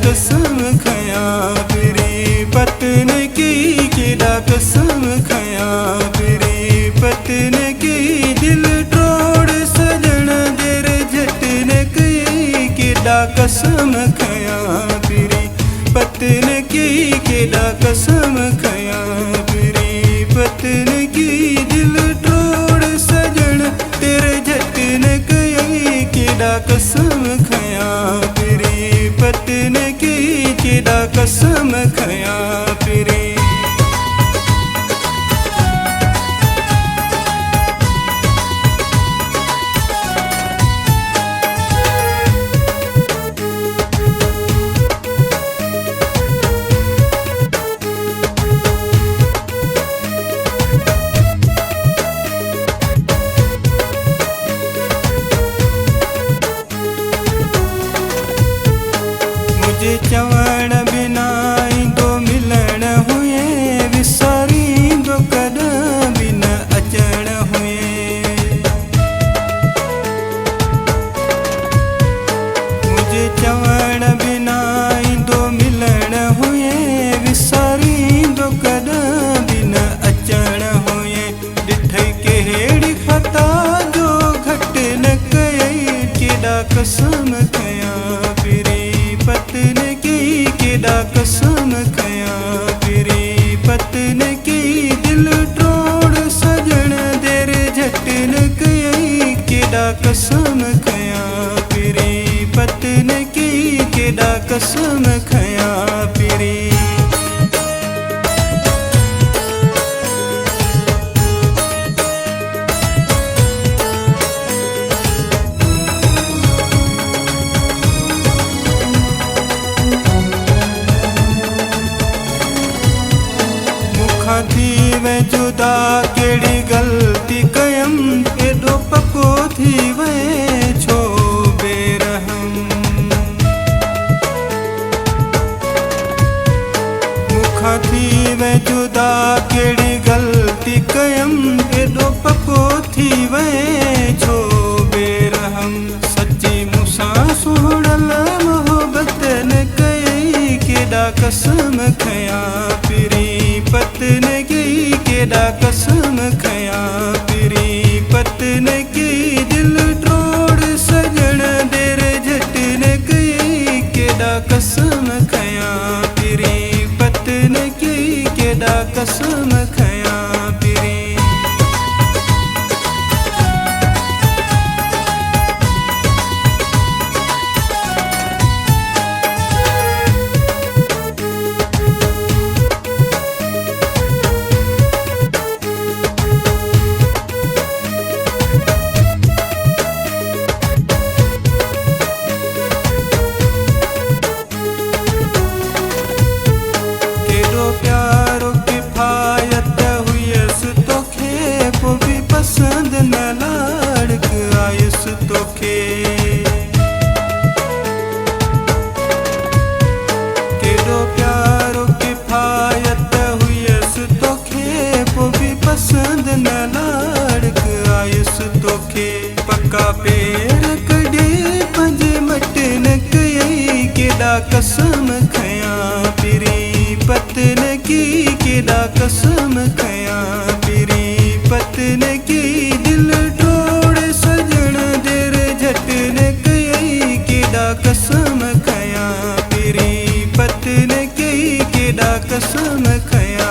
कसम खया फिरी पतन की केड़ा कसम खया फिरी पतन की दिल तोड़ सजन देर झटन की केड़ा कसम खया फिरी पतन की केड़ा कसम खया फिरी पतन की दिल तोड़ सजन तेरे झटन की केड़ा कसम खया फिरी पतन की केड़ा कसम खया फिरी मुझे चवण बिना इंदो मिलन हुए विसारी इंदो कद बिन अचण हुए मुझे चवण बिना इंदो मिलन हुए विसारी इंदो कद बिन अचण हुए ॾिठई कहिड़ी खता जो घट न कयई केड़ा कसम खया फिरी पतन की केड़ा कसम खया फिरी पतन की दिल तोड़ सजन देर झटन कयई केड़ा कसम खया फिरी पतन की केड़ा कसम खया फिरी थी वे जुदा केड़ी गलती कयम एडो पको थी वे छो बेरहम मुखा थी वे जुदा केड़ी गलती कयम एडो पको थी वे छो बेरहम सच्ची मूसा सुहड़ल मोहब्बत न कई केड़ा कसम खया फिरी पतन की केड़ा कसम खया फिरी पतन की दिल तोड़ सजन देर झटन की केड़ा कसम खया फिरी पतन की केड़ा कसम खया फिरी प्यारो किफायत हुयस तोखे पो भी पसंद न लाड़क आयस तोखे केड़ो प्यारो किफायत हुयस तोखे पो भी पसंद न लाड़क आयस तोखे पक्का पेर कॾे पंज मटन कयई केड़ा कसम खया फिरी पतन की केड़ा कसम खया फिरी पतन की दिल तोड़ सजन देर झटन कयई केड़ा कसम खया फिरी पतन की केड़ा कसम खया